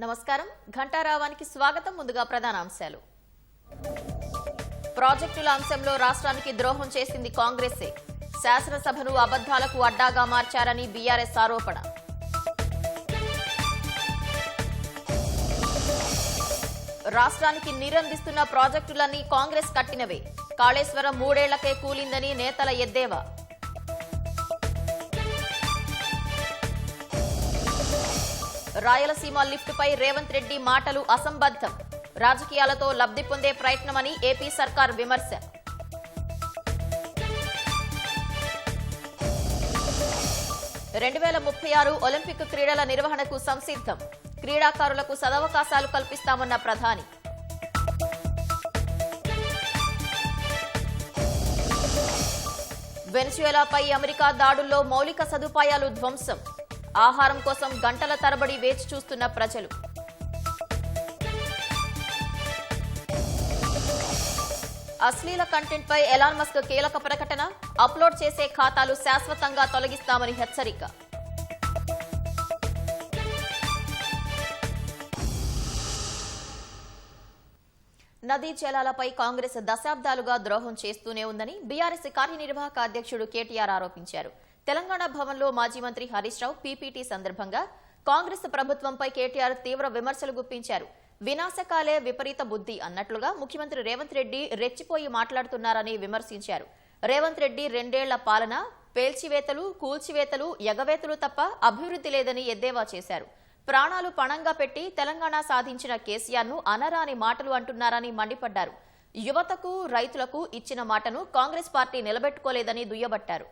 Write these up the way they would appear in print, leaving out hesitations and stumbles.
నమస్కారం ఘంటారావానికి స్వాగతం. ముందుగా ప్రధాన అంశాలు. ప్రాజెక్టుల అంశంలో రాష్ట్రానికి ద్రోహం చేసింది కాంగ్రెసే. శాసనసభను అబద్ధాలకు అడ్డాగా మార్చారని బీఆర్ఎస్ ఆరోపణ. రాష్ట్రానికి నీరందిస్తున్న ప్రాజెక్టులన్నీ కాంగ్రెస్ కట్టినవే. కాళేశ్వరం 3 ఏళ్లకే కూలిందని నేతల ఎద్దేవా. రాయలసీమ లిఫ్టుపై రేవంత్ రెడ్డి మాటలు అసంబద్ధం. రాజకీయాలతో లబ్ధి పొందే ప్రయత్నమని ఏపీ సర్కార్ విమర్శ. (2036) ఒలింపిక్ క్రీడల నిర్వహణకు సంసిద్ధం. క్రీడాకారులకు సదవకాశాలు కల్పిస్తామన్న ప్రధాని. వెనిజుయెలాపై అమెరికా దాడుల్లో మౌలిక సదుపాయాలు ధ్వంసం. ఆహారం కోసం గంటల తరబడి వేచి చూస్తున్న ప్రజలు. అశ్లీల కంటెంట్ పై ఎలాన్ మస్క్ కీలక ప్రకటన. అప్లోడ్ చేసే ఖాతాలు శాశ్వతంగా తొలగిస్తామని హెచ్చరిక. నదీ జలాలపై కాంగ్రెస్ దశాబ్దాలుగా ద్రోహం చేస్తూనే ఉందని బీఆర్ఎస్ కార్యనిర్వాహక అధ్యక్షుడు కేటీఆర్ ఆరోపించారు. తెలంగాణ భవన్లో మాజీ మంత్రి హరీష్ రావు పీపీటీ సందర్భంగా కాంగ్రెస్ ప్రభుత్వంపై కేటీఆర్ తీవ్ర విమర్శలు గుప్పించారు. వినాశకాలే విపరీత బుద్ధి అన్నట్లుగా ముఖ్యమంత్రి రేవంత్ రెడ్డి రెచ్చిపోయి మాట్లాడుతున్నారని విమర్శించారు. రేవంత్ రెడ్డి 2 ఏళ్ల పాలన పేల్చివేతలు, కూల్చివేతలు, ఎగవేతలు తప్ప అభివృద్ధి లేదని ఎద్దేవా చేశారు. ప్రాణాలు పణంగా పెట్టి తెలంగాణ సాధించిన కేసీఆర్ ను అనరాని మాటలు అంటున్నారని మండిపడ్డారు. యువతకు, రైతులకు ఇచ్చిన మాటను కాంగ్రెస్ పార్టీ నిలబెట్టుకోలేదని దుయ్యబట్టారు.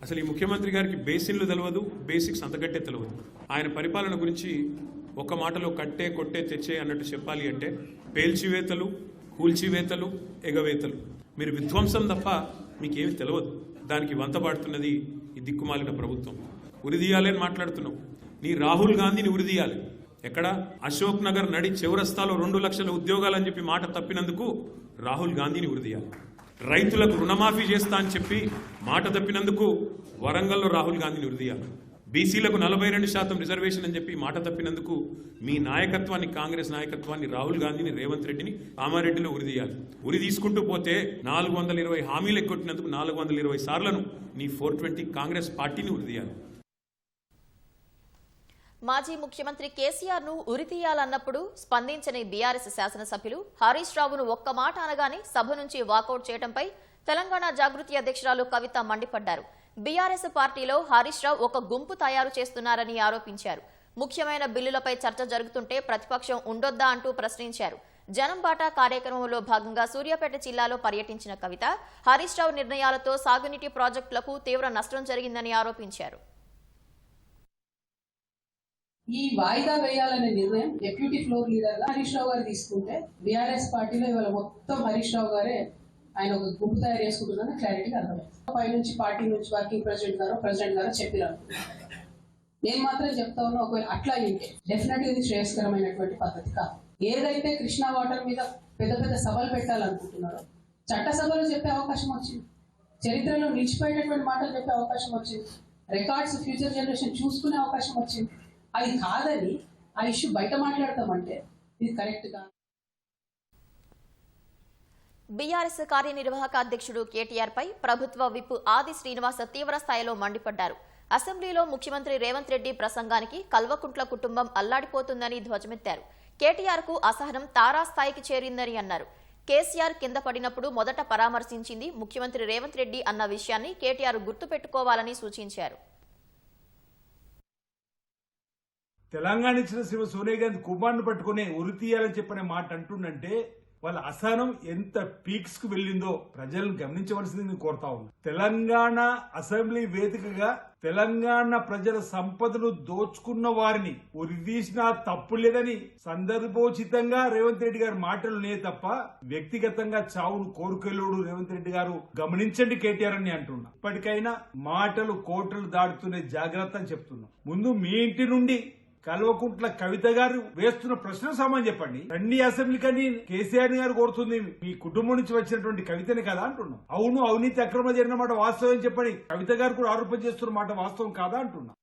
అసలు ఈ ముఖ్యమంత్రి గారికి బేసిన్లు తెలియదు, బేసిక్స్ అంతకంటే తెలియదు. ఆయన పరిపాలన గురించి ఒక మాటలో కట్టే, కొట్టే, తెచ్చే అన్నట్టు చెప్పాలి అంటే పేల్చివేతలు, కూల్చివేతలు, ఎగవేతలు. మీరు విధ్వంసం తప్ప మీకేమి తెలియదు. దానికి వంతపాడుతున్నది ఈ దిక్కుమాలిన ప్రభుత్వం. ఉరిదీయాలని మాట్లాడుతున్నావు. నీ రాహుల్ గాంధీని ఉరిదీయాలి. ఎక్కడ? అశోక్ నగర్ నడి చౌరస్తాలో 2 లక్షల ఉద్యోగాలని చెప్పి మాట తప్పినందుకు రాహుల్ గాంధీని ఉరిదీయాలి. రైతులకు రుణమాఫీ చేస్తా అని చెప్పి మాట తప్పినందుకు వరంగల్లో రాహుల్ గాంధీని ఉరిదీయాలి. బీసీలకు 42% రిజర్వేషన్ అని చెప్పి మాట తప్పినందుకు మీ నాయకత్వాన్ని, కాంగ్రెస్ నాయకత్వాన్ని, రాహుల్ గాంధీని, రేవంత్ రెడ్డిని కామారెడ్డిలో ఉరిదీయాలి. ఉరి తీసుకుంటూ పోతే 420 హామీలు ఎక్కొట్టినందుకు 420 సార్లను నీ 420 కాంగ్రెస్ పార్టీని ఉరిదీయాలి. మాజీ ముఖ్యమంత్రి కేసీఆర్ ను ఉరితీయాలన్నప్పుడు స్పందించని బీఆర్ఎస్ శాసనసభ్యులు హరీష్ రావును ఒక్క మాట అనగానే సభ నుంచి వాకౌట్ చేయడంపై తెలంగాణ జాగృతి అధ్యక్షురాలు కవిత మండిపడ్డారు. బీఆర్ఎస్ పార్టీలో హరీష్ రావు ఒక గుంపు తయారు చేస్తున్నారని ఆరోపించారు. ముఖ్యమైన బిల్లులపై చర్చ జరుగుతుంటే ప్రతిపక్షం ఉండొద్దా అంటూ ప్రశ్నించారు. జనం బాటా కార్యక్రమంలో భాగంగా సూర్యాపేట జిల్లాలో పర్యటించిన కవిత హరీష్ రావు నిర్ణయాలతో సాగునీటి ప్రాజెక్టులకు తీవ్ర నష్టం జరిగిందని ఆరోపించారు. ఈ వాయిదా వేయాలనే నిర్ణయం డెప్యూటీ ఫ్లోర్ లీడర్ గా హరీష్ రావు గారు తీసుకుంటే బీఆర్ఎస్ పార్టీలో ఇవాళ మొత్తం హరీష్ రావు గారే ఆయన ఒక గుంపు తయారు చేసుకుంటున్నారని క్లారిటీగా అర్థమైంది. పైనుంచి పార్టీ నుంచి వర్కింగ్ ప్రెసిడెంట్ గారో చెప్పినారు. నేను మాత్రం చెప్తా ఉన్నా, ఒకవేళ అట్లా అయింటే డెఫినెట్ ఇది శ్రేయస్కరమైనటువంటి పద్ధతి కాదు. ఏదైతే కృష్ణా వాటర్ మీద పెద్ద పెద్ద సభలు పెట్టాలనుకుంటున్నారో చట్టసభలో చెప్పే అవకాశం వచ్చింది. చరిత్రలో నిలిచిపోయేటటువంటి మాటలు చెప్పే అవకాశం వచ్చింది. రికార్డ్స్ ఫ్యూచర్ జనరేషన్ చూసుకునే అవకాశం వచ్చింది. అది కాదని ఆ ఇష్యూ బయట మాట్లాడతామంటే ఇది కరెక్ట్ కాదు. బీఆర్ఎస్ కార్యనిర్వాహక అధ్యక్షుడు కేటీఆర్ పై ప్రభుత్వ విప్ ఆది శ్రీనివాస్ తీవ్ర స్థాయిలో మండిపడ్డారు. అసెంబ్లీలో ముఖ్యమంత్రి రేవంత్ రెడ్డి ప్రసంగానికి కల్వకుంట్ల కుటుంబం అల్లాడిపోతుందని ధ్వజమెత్తారు. కేటీఆర్ కు అసహనం తారాస్థాయికి చేరిందని అన్నారు. కేసీఆర్ కింద పడినప్పుడు మొదట పరామర్శించింది ముఖ్యమంత్రి రేవంత్ రెడ్డి అన్న విషయాన్ని కేటీఆర్ గుర్తుపెట్టుకోవాలని సూచించారు. తెలంగాణ ఇచ్చిన సోనియా గాంధీ కుమార్ను పట్టుకుని ఉరి తీయాలని చెప్పనే మాట అంటుండంటే వాళ్ళ అసహనం ఎంత పీక్స్ కు వెళ్ళిందో ప్రజలను గమనించవలసింది కోరుతా ఉంది. తెలంగాణ అసెంబ్లీ వేదికగా తెలంగాణ ప్రజల సంపదను దోచుకున్న వారిని ఉరిదీసినా తప్పు లేదని సందర్భోచితంగా రేవంత్ రెడ్డి గారి మాటలునే తప్ప వ్యక్తిగతంగా చావును కోరుకెళ్ళోడు రేవంత్ రెడ్డి గారు గమనించండి కేటీఆర్ అని అంటున్నా. ఇప్పటికైనా మాటలు కోటలు దాటుతునే జాగ్రత్త అని చెప్తున్నా. ముందు మీ ఇంటి నుండి కల్వకుంట్ల కవిత గారు వేస్తున్న ప్రశ్న సమాధానం చెప్పండి. రండి అసెంబ్లీకని కేసీఆర్ గారు కోరుతుంది మీ కుటుంబం నుంచి వచ్చినటువంటి కవితని కదా అంటున్నాం. అవును, అవినీతి అక్రమ జరిగిన మాట వాస్తవం చెప్పండి. కవిత గారు కూడా ఆరోపణ చేస్తున్న మాట వాస్తవం కాదా అంటున్నా.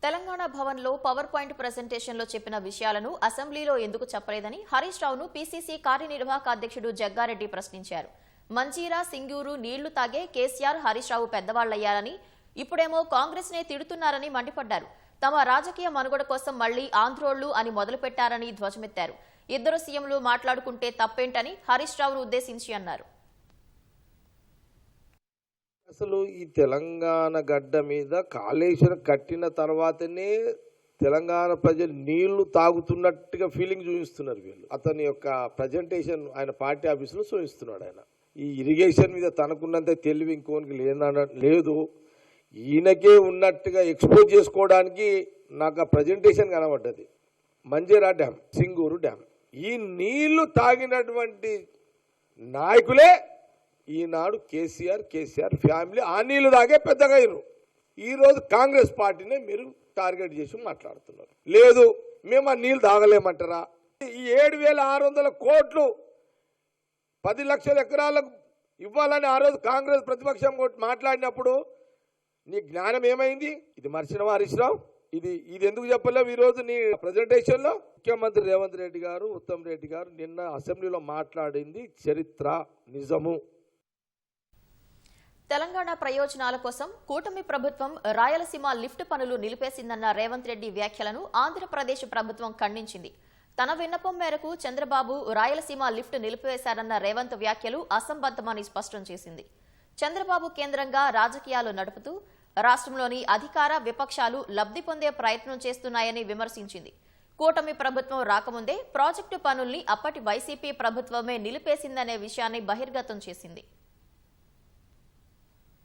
తెలంగాణ భవన్లో పవర్ పాయింట్ ప్రెజెంటేషన్లో చెప్పిన విషయాలను అసెంబ్లీలో ఎందుకు చెప్పలేదని హరీష్ రావును పీసీసీ కార్యనిర్వాహక అధ్యక్షుడు జగ్గారెడ్డి ప్రశ్నించారు. మంజీరా, సింగూరు నీళ్లు తాగే కేసీఆర్, హరీష్ రావు పెద్దవాళ్లయ్యారని, ఇప్పుడేమో కాంగ్రెస్ నే తిడుతున్నారని మండిపడ్డారు. తమ రాజకీయ మనుగడ కోసం మళ్లీ ఆంధ్రోళ్లు అని మొదలుపెట్టారని ధ్వజమెత్తారు. ఇద్దరు సీఎంలు మాట్లాడుకుంటే తప్పేంటని హరీష్ రావును ఉద్దేశించి అన్నారు. అసలు ఈ తెలంగాణ గడ్డ మీద కాళేశ్వరం కట్టిన తర్వాతనే తెలంగాణ ప్రజలు నీళ్లు తాగుతున్నట్టుగా ఫీలింగ్ చూపిస్తున్నారు వీళ్ళు. అతని యొక్క ప్రజెంటేషన్ ఆయన పార్టీ ఆఫీసులో చూపిస్తున్నాడు. ఆయన ఈ ఇరిగేషన్ మీద తనకున్నంత తెలివి ఇంకోనికి లేదు. ఈయనకే ఉన్నట్టుగా ఎక్స్పోజ్ చేసుకోవడానికి నాకు ఆ ప్రజెంటేషన్ కనబడ్డది. మంజీరా డ్యామ్, సింగూరు డ్యామ్, ఈ నీళ్లు తాగినటువంటి నాయకులే ఈనాడు కేసీఆర్ ఫ్యామిలీ ఆ నీళ్లు తాగే పెద్దగా అయ్యారు. ఈరోజు కాంగ్రెస్ పార్టీనే మీరు టార్గెట్ చేసి మాట్లాడుతున్నారు. లేదు మేము ఆ నీళ్లు తాగలేమంటారా? ఈ 7,600 కోట్లు 10 లక్షల ఎకరాలకు ఇవ్వాలని ఆ రోజు కాంగ్రెస్ ప్రతిపక్షం మాట్లాడినప్పుడు నీ జ్ఞానం ఏమైంది? ఇది మర్చిన హరీష్ రావు, ఇది ఎందుకు చెప్పలేవు ఈరోజు నీ ప్రజెంటేషన్లో? ముఖ్యమంత్రి రేవంత్ రెడ్డి గారు, ఉత్తమ్ రెడ్డి గారు నిన్న అసెంబ్లీలో మాట్లాడింది చరిత్ర, నిజము. తెలంగాణ ప్రయోజనాల కోసం కూటమి ప్రభుత్వం రాయలసీమ లిఫ్ట్ పనులు నిలిపేసిందన్న రేవంత్ రెడ్డి వ్యాఖ్యలను ఆంధ్రప్రదేశ్ ప్రభుత్వం ఖండించింది. తన విన్నపం మేరకు చంద్రబాబు రాయలసీమ లిఫ్ట్ నిలిపివేశారన్న రేవంత్ వ్యాఖ్యలు అసంబద్ధమని స్పష్టం చేసింది. చంద్రబాబు కేంద్రంగా రాజకీయాలు నడుపుతూ రాష్ట్రంలోని అధికార విపక్షాలు లబ్ధి పొందే ప్రయత్నం చేస్తున్నాయని విమర్శించింది. కూటమి ప్రభుత్వం రాకముందే ప్రాజెక్టు పనుల్ని అప్పటి వైసీపీ ప్రభుత్వమే నిలిపేసిందనే విషయాన్ని బహిర్గతం చేసింది.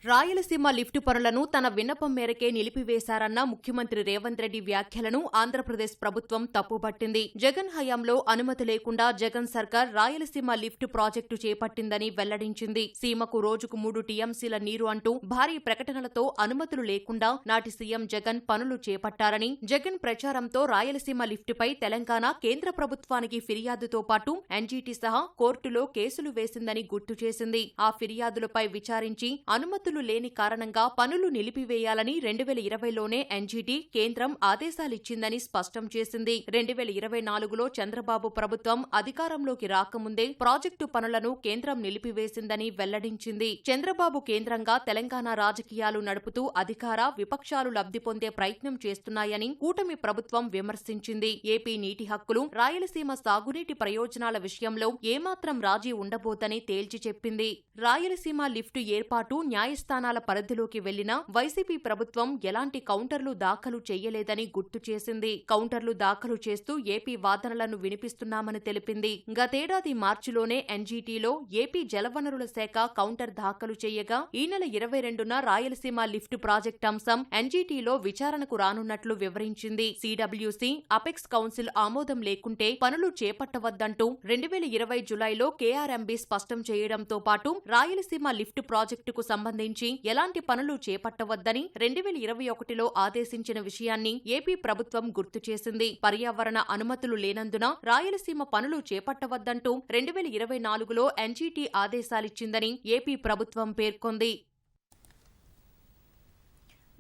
రాయలసీమ లిఫ్టు పనులను తన విన్నపం మేరకే నిలిపివేశారన్న ముఖ్యమంత్రి రేవంత్ రెడ్డి వ్యాఖ్యలను ఆంధ్రప్రదేశ్ ప్రభుత్వం తప్పుపట్టింది. జగన్ హయాంలో అనుమతి లేకుండా జగన్ సర్కార్ రాయలసీమ లిఫ్టు ప్రాజెక్టు చేపట్టిందని వెల్లడించింది. సీమకు రోజుకు 3 టీఎంసీల నీరు అంటూ భారీ ప్రకటనలతో అనుమతులు లేకుండా నాటి సీఎం జగన్ పనులు చేపట్టారని, జగన్ ప్రచారంతో రాయలసీమ లిఫ్టుపై తెలంగాణ కేంద్ర ప్రభుత్వానికి ఫిర్యాదుతో పాటు ఎన్జీటీ సహా కోర్టులో కేసులు వేసిందని గుర్తు చేసింది. ఆ ఫిర్యాదులపై విచారించి అనుమతులు లేని కారణంగా పనులు నిలిపివేయాలని 2020లోనే ఎన్జీటీ కేంద్రం ఆదేశాలిచ్చిందని స్పష్టం చేసింది. 2024లో చంద్రబాబు ప్రభుత్వం అధికారంలోకి రాకముందే ప్రాజెక్టు పనులను కేంద్రం నిలిపివేసిందని వెల్లడించింది. చంద్రబాబు కేంద్రంగా తెలంగాణ రాజకీయాలు నడుపుతూ అధికార విపక్షాలు లబ్ధి పొందే ప్రయత్నం చేస్తున్నాయని కూటమి ప్రభుత్వం విమర్శించింది. ఏపీ నీటి హక్కులు, రాయలసీమ సాగునీటి ప్రయోజనాల విషయంలో ఏమాత్రం రాజీ ఉండబోదని తేల్చి చెప్పింది. రాయలసీమ లిఫ్టు ఏర్పాటు న్యాయస్థానాల పరిధిలోకి వెళ్లినా వైసీపీ ప్రభుత్వం ఎలాంటి కౌంటర్లు దాఖలు చేయలేదని గుర్తు చేసింది. కౌంటర్లు దాఖలు చేస్తూ ఏపీ వాదనలను వినిపిస్తున్నామని తెలిపింది. గతేడాది మార్చిలోనే ఎన్జీటీలో ఏపీ జలవనరుల శాఖ కౌంటర్ దాఖలు చేయగా ఈ నెల 22న రాయలసీమ లిఫ్టు ప్రాజెక్టు అంశం ఎన్జీటీలో విచారణకు రానున్నట్లు వివరించింది. సిడబ్ల్యూసీ, అపెక్స్ కౌన్సిల్ ఆమోదం లేకుంటే పనులు చేపట్టవద్దంటూ 2020 జులైలో కేఆర్ఎంబీ స్పష్టం చేయడంతో పాటు రాయలసీమ లిఫ్టు ప్రాజెక్టుకు సంబంధించి ఎలాంటి పనులు చేపట్టవద్దని 2021లో ఆదేశించిన విషయాన్ని ఏపీ ప్రభుత్వం గుర్తు చేసింది. పర్యావరణ అనుమతులు లేనందున రాయలసీమ పనులు చేపట్టవద్దంటూ 2024లో ఎన్జీటీ ఆదేశాలిచ్చిందని ఏపీ ప్రభుత్వం పేర్కొంది.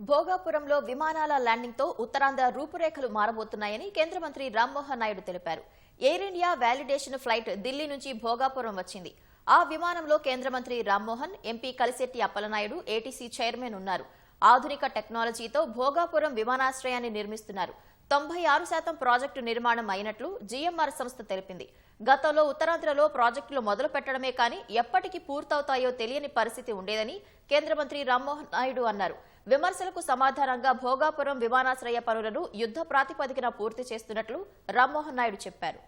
భోగాపురంలో విమానాల ల్యాండింగ్తో ఉత్తరాంధ్ర రూపురేఖలు మారబోతున్నాయని కేంద్ర మంత్రి రామ్మోహన్ నాయుడు తెలిపారు. Air India validation flight Delhi నుంచి భోగాపురం వచ్చింది. ఆ విమానంలో కేంద్ర మంత్రి Rammohan, MP Kalisetti Appalanaidu, ATC chairman ఉన్నారు. ఆధునిక టెక్నాలజీతో భోగాపురం విమానాశ్రయాన్ని నిర్మిస్తున్నారు. 96% ప్రాజెక్టు నిర్మాణం అయినట్లు జీఎంఆర్ సంస్థ తెలిపింది. గతంలో ఉత్తరాంధ్రలో ప్రాజెక్టులు మొదలు పెట్టడమే కానీ ఎప్పటికి పూర్తవుతాయో తెలియని పరిస్థితి ఉండేదని కేంద్ర మంత్రి రామ్మోహన్ నాయుడు అన్నారు. విమర్శలకు సమాధానంగా భోగాపురం విమానాశ్రయ పనులను యుద్ధ ప్రాతిపదికన పూర్తి చేస్తున్నట్లు రామ్మోహన్ నాయుడు చెప్పారు.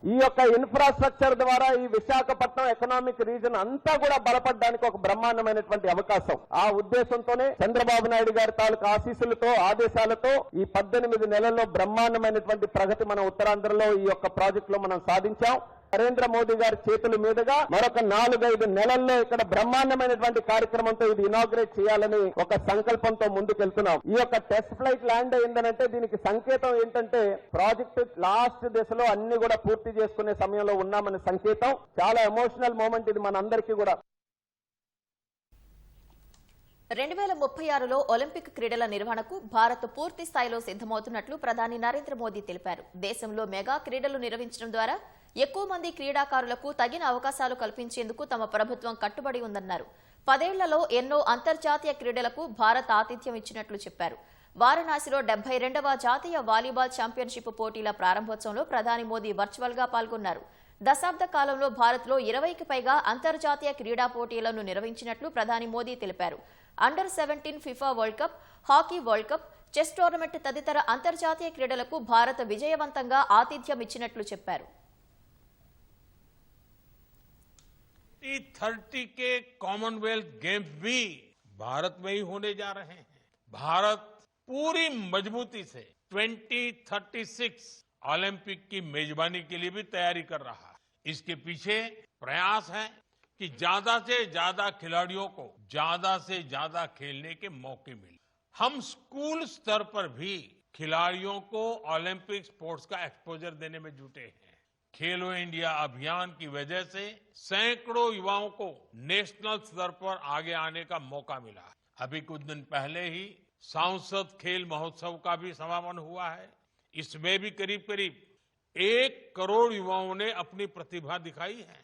ఈ యొక్క ఇన్ఫ్రాస్ట్రక్చర్ ద్వారా ఈ విశాఖపట్నం ఎకనామిక్ రీజన్ అంతా కూడా బలపడడానికి ఒక బ్రహ్మాండమైనటువంటి అవకాశం. ఆ ఉద్దేశంతోనే చంద్రబాబు నాయుడు గారి తాలూకు ఆశీస్సులతో, ఆదేశాలతో ఈ 18 నెలల్లో బ్రహ్మాండమైనటువంటి ప్రగతి మన ఉత్తరాంధ్రలో ఈ యొక్క ప్రాజెక్ట్ లో మనం సాధించాం. నరేంద్ర మోదీ గారి చేతుల మీదుగా మరొక 4-5 నెలల్లో ఇక్కడ బ్రహ్మాండమైనటువంటి కార్యక్రమంతో ఇది ఇనాగ్రేట్ చేయాలని ఒక సంకల్పంతో ముందుకెళ్తున్నాం. ఈ యొక్క టెస్ట్ ఫ్లైట్ ల్యాండ్ అయిందనంటే దీనికి సంకేతం ఏంటంటే ప్రాజెక్టు లాస్ట్ దశలో అన్ని కూడా పూర్తి చేసుకునే సమయంలో ఉన్నామనే సంకేతం. చాలా ఎమోషనల్ మూమెంట్ ఇది మనందరికీ కూడా. 2036లో ఒలింపిక్ క్రీడల నిర్వహణకు భారత్ పూర్తి స్థాయిలో సిద్దమవుతున్నట్లు ప్రధాని నరేంద్ర మోదీ తెలిపారు. దేశంలో మెగా క్రీడలు నిర్వహించడం ద్వారా ఎక్కువ మంది క్రీడాకారులకు తగిన అవకాశాలు కల్పించేందుకు తమ ప్రభుత్వం కట్టుబడి ఉందన్నారు. 10 ఏళ్లలో ఎన్నో అంతర్జాతీయ క్రీడలకు భారత్ ఆతిథ్యం ఇచ్చినట్లు చెప్పారు. వారణాసిలో 72వ జాతీయ వాలీబాల్ ఛాంపియన్షిప్ పోటీల ప్రారంభోత్సవంలో ప్రధాని మోదీ వర్చువల్ గా పాల్గొన్నారు. దశాబ్ద కాలంలో భారత్లో 20కి పైగా అంతర్జాతీయ క్రీడా పోటీలను నిర్వహించినట్లు ప్రధాని మోదీ తెలిపారు. అండర్-17 FIFA world cup, hockey world cup, chess tournament తదితర అంతర్జాతీయ క్రీడలకు భారత్ విజయవంతంగా ఆతిథ్యం ఇచ్చినట్లు చెప్పారు. 30 के कॉमनवेल्थ गेम्स भी भारत में ही होने जा रहे हैं. भारत पूरी मजबूती से 2036 ओलंपिक की मेजबानी के लिए भी तैयारी कर रहा है. इसके पीछे प्रयास है कि ज्यादा से ज्यादा खिलाड़ियों को ज्यादा से ज्यादा खेलने के मौके मिले. हम स्कूल स्तर पर भी खिलाड़ियों को ओलंपिक स्पोर्ट्स का एक्सपोजर देने में जुटे हैं. खेलो इंडिया अभियान की वजह से सैकड़ों युवाओं को नेशनल स्तर पर आगे आने का मौका मिला. अभी कुछ दिन पहले ही सांसद खेल महोत्सव का भी समापन हुआ है. इसमें भी करीब करीब 1 करोड़ युवाओं ने अपनी प्रतिभा दिखाई है.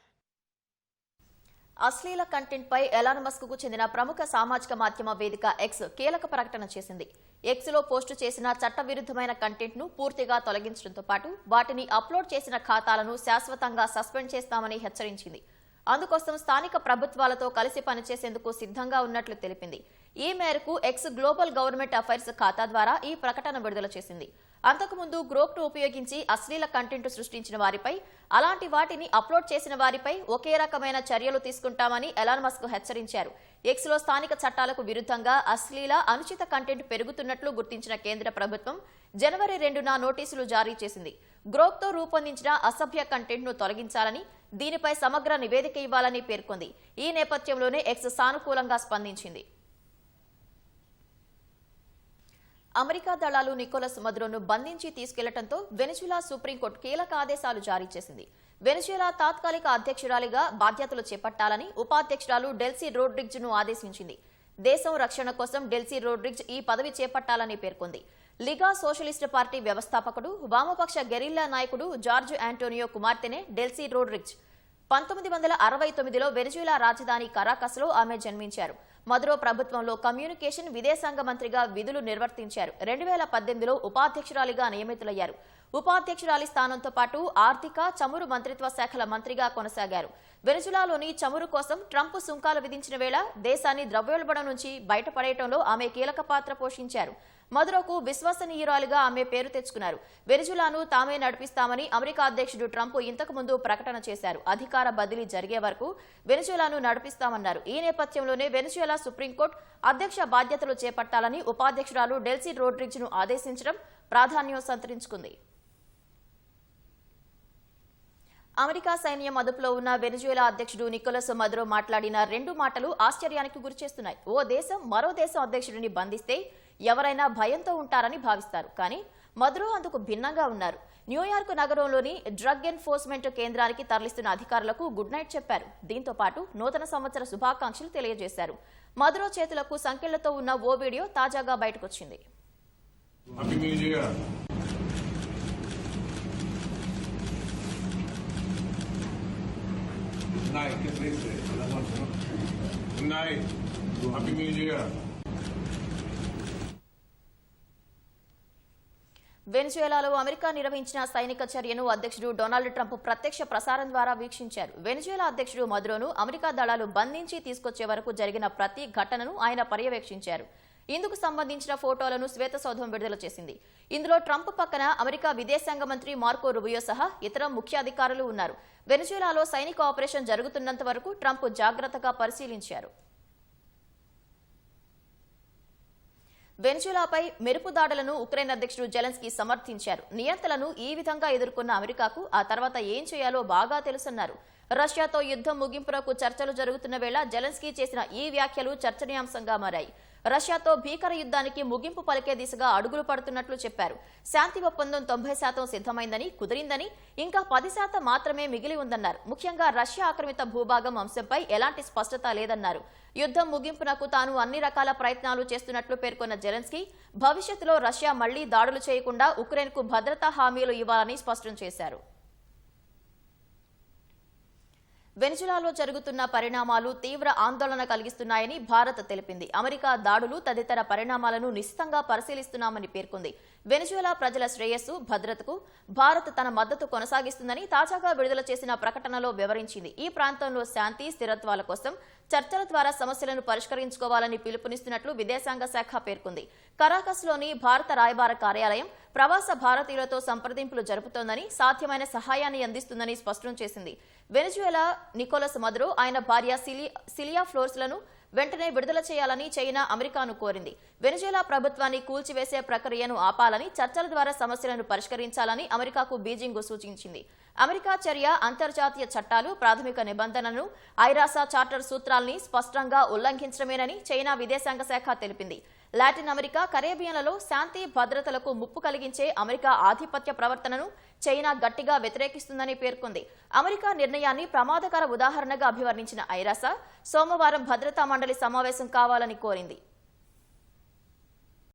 అశ్లీల కంటెంట్ పై ఎలాన్ మస్క్ కు చెందిన ప్రముఖ సామాజిక మాధ్యమ వేదిక ఎక్స్ కీలక ప్రకటన చేసింది. ఎక్స్ లో పోస్టు చేసిన చట్టవిరుద్ధమైన కంటెంట్ ను పూర్తిగా తొలగించడంతో పాటు వాటిని అప్లోడ్ చేసిన ఖాతాలను శాశ్వతంగా సస్పెండ్ చేస్తామని హెచ్చరించింది. అందుకోసం స్థానిక ప్రభుత్వాలతో కలిసి పనిచేసేందుకు సిద్ధంగా ఉన్నట్లు తెలిపింది. ఈ మేరకు ఎక్స్ గ్లోబల్ గవర్నమెంట్ అఫైర్స్ ఖాతా ద్వారా ఈ ప్రకటన విడుదల చేసింది. అంతకుముందు గ్రోక్ ను ఉపయోగించి అశ్లీల కంటెంట్ సృష్టించిన వారిపై, అలాంటి వాటిని అప్లోడ్ చేసిన వారిపై ఒకే రకమైన చర్యలు తీసుకుంటామని ఎలాన్ మస్క్ హెచ్చరించారు. ఎక్స్ లో స్థానిక చట్టాలకు విరుద్ధంగా అశ్లీల, అనుచిత కంటెంట్ పెరుగుతున్నట్లు గుర్తించిన కేంద్ర ప్రభుత్వం జనవరి 2న నోటీసులు జారీ చేసింది. గ్రోక్ తో రూపొందించిన అసభ్య కంటెంట్ ను తొలగించాలని, దీనిపై సమగ్ర నివేదిక ఇవ్వాలని పేర్కొంది. ఈ నేపథ్యంలోనే ఎక్స్ సానుకూలంగా స్పందించింది. అమెరికా దళాలు నికోలస్ మదురోను బంధించి తీసుకెళ్లడంతో వెనిజులా సుప్రీంకోర్టు కీలక ఆదేశాలు జారీ చేసింది. వెనిజులా తాత్కాలిక అధ్యక్షురాలిగా బాధ్యతలు చేపట్టాలని ఉపాధ్యక్షురాలు డెల్సీ రోడ్రిగ్జ్ ను ఆదేశించింది. దేశం రక్షణ కోసం డెల్సీ రోడ్రిగ్జ్ ఈ పదవి చేపట్టాలని పేర్కొంది. లిగా సోషలిస్టు పార్టీ వ్యవస్థాపకుడు, వామపక్ష గెరిల్లా నాయకుడు జార్జ్ ఆంటోనియో కుమార్తెనే డెల్సీ రోడ్రిగ్జ్. 1969లో వెనిజులా రాజధాని కరాకస్ లో ఆమె జన్మించారు. మదురో ప్రభుత్వంలో కమ్యూనికేషన్, విదేశాంగ మంత్రిగా విధులు నిర్వర్తించారు. 2018లో ఉపాధ్యక్షురాలిగా నియమితులయ్యారు. ఉపాధ్యక్షురాలి స్థానంతో పాటు ఆర్థిక, చమురు మంత్రిత్వ శాఖల మంత్రిగా కొనసాగారు. వెనిజులాలోని చమురు కోసం ట్రంప్ సుంకాలు విధించిన వేళ దేశాన్ని ద్రవ్యోల్బణం నుంచి బయటపడేయడంలో ఆమె కీలక పాత్ర పోషించారు. మదురోకు విశ్వసనీయురాలిగా ఆమె పేరు తెచ్చుకున్నారు. వెనిజులాను తామే నడిపిస్తామని అమెరికా అధ్యక్షుడు ట్రంప్ ఇంతకు ముందు ప్రకటన చేశారు. అధికార బదిలీ జరిగే వరకు వెనిజులాను నడిపిస్తామన్నారు. ఈ నేపథ్యంలోనే వెనిజులా సుప్రీంకోర్టు అధ్యక్ష బాధ్యతలు చేపట్టాలని ఉపాధ్యక్షురాలు డెల్సీ రోడ్రిగ్జ్ ను ఆదేశించడం ప్రాధాన్యం సంతరించుకుంది. అమెరికా సైన్యం అదుపులో ఉన్న వెనిజులా అధ్యక్షుడు నికోలస్ మదురో మాట్లాడిన 2 మాటలు ఆశ్చర్యానికి గురిచేస్తున్నాయి. ఓ దేశం మరో దేశం అధ్యక్షుడిని బంధిస్తే ఎవరైనా భయంతో ఉంటారని భావిస్తారు. కానీ మదురో అందుకు భిన్నంగా ఉన్నారు. న్యూయార్క్ నగరంలోని డ్రగ్ ఎన్ఫోర్స్మెంట్ కేంద్రానికి తరలిస్తున్న అధికారులకు గుడ్ నైట్ చెప్పారు. దీంతో పాటు నూతన సంవత్సర శుభాకాంక్షలు తెలియజేశారు. మదురో చేతులకు సంకెళ్లతో ఉన్న ఓ వీడియో తాజాగా బయటకొచ్చింది. వెనిజుయలాలో అమెరికా నిర్వహించిన సైనిక చర్యను అధ్యక్షుడు డొనాల్డ్ ట్రంప్ ప్రత్యక్ష ప్రసారం ద్వారా వీక్షించారు. వెనిజుయలా అధ్యక్షుడు మదురోను అమెరికా దళాలు బంధించి తీసుకొచ్చే వరకు జరిగిన ప్రతి ఘటనను ఆయన పర్యవేక్షించారు. ఇందుకు సంబంధించిన ఫోటోలను శ్వేతసౌధం విడుదల చేసింది. ఇందులో ట్రంప్ పక్కన అమెరికా విదేశాంగ మంత్రి మార్కో రుబియో సహా ఇతర ముఖ్య అధికారులు ఉన్నారు. వెనిజుయలాలో సైనిక ఆపరేషన్ జరుగుతున్నంత వరకు ట్రంప్ జాగ్రత్తగా పరిశీలించారు. వెనిజులాపై మెరుపు దాడులను ఉక్రెయిన్ అధ్యక్షుడు జెలెన్స్కీ సమర్థించారు. నియంతలను ఈ విధంగా ఎదుర్కొన్న అమెరికాకు ఆ తర్వాత ఏం చేయాలో బాగా తెలుసన్నారు. రష్యాతో యుద్ధం ముగింపునకు చర్చలు జరుగుతున్న వేళ జెలెన్స్కీ చేసిన ఈ వ్యాఖ్యలు చర్చనీయాంశంగా మారాయి. రష్యాతో భీకర యుద్ధానికి ముగింపు పలికే దిశగా అడుగులు పడుతున్నట్లు చెప్పారు. శాంతి ఒప్పందం 90% సిద్ధమైందని, కుదిరిందని, ఇంకా 10% మాత్రమే మిగిలి ఉందన్నారు. ముఖ్యంగా రష్యా ఆక్రమిత భూభాగం అంశంపై ఎలాంటి స్పష్టత లేదన్నారు. యుద్ధం ముగింపునకు తాను అన్ని రకాల ప్రయత్నాలు చేస్తున్నట్లు పేర్కొన్న జెలెన్స్కీ భవిష్యత్తులో రష్యా మళ్లీ దాడులు చేయకుండా ఉక్రెయిన్కు భద్రతా హామీలు ఇవ్వాలని స్పష్టం చేశారు. వెనిజులాలో జరుగుతున్న పరిణామాలు తీవ్ర ఆందోళన కలిగిస్తున్నాయని భారత్ తెలిపింది. అమెరికా దాడులు తదితర పరిణామాలను నిశితంగా పరిశీలిస్తున్నామని పేర్కొంది. వెనిజులా ప్రజల శ్రేయస్సు, భద్రతకు భారత్ తన మద్దతు కొనసాగిస్తుందని తాజాగా విడుదల చేసిన ప్రకటనలో వివరించింది. ఈ ప్రాంతంలో శాంతి, స్థిరత్వాల కోసం చర్చల ద్వారా సమస్యలను పరిష్కరించుకోవాలని పిలుపునిస్తున్నట్లు విదేశాంగ శాఖ పేర్కొంది. కరాకస్లోని భారత రాయబార కార్యాలయం ప్రవాస భారతీయులతో సంప్రదింపులు జరుపుతోందని, సాధ్యమైన సహాయాన్ని అందిస్తుందని స్పష్టం చేసింది. వెనిజులా నికోలస్ మదురో, ఆయన భార్య సిలియా ఫ్లోర్స్లను వెంటనే విడుదల చేయాలని చైనా అమెరికాను కోరింది. వెనిజులా ప్రభుత్వాన్ని కూల్చివేసే ప్రక్రియను ఆపాలని, చర్చల ద్వారా సమస్యలను పరిష్కరించాలని అమెరికాకు బీజింగ్ సూచించింది. అమెరికా చర్య అంతర్జాతీయ చట్టాలు, ప్రాథమిక నిబంధనలను, ఐరాసా చార్టర్ సూత్రాల్ని స్పష్టంగా ఉల్లంఘించడమేనని చైనా విదేశాంగ శాఖ తెలిపింది. లాటిన్ అమెరికా, కరేబియన్లలో శాంతి భద్రతలకు ముప్పు కలిగించే అమెరికా ఆధిపత్య ప్రవర్తనను చైనా గట్టిగా వ్యతిరేకిస్తుందని పేర్కొంది. అమెరికా నిర్ణయాన్ని ప్రమాదకర ఉదాహరణగా అభివర్ణించిన ఐరాసా సోమవారం భద్రతా మండలి సమావేశం కావాలని కోరింది.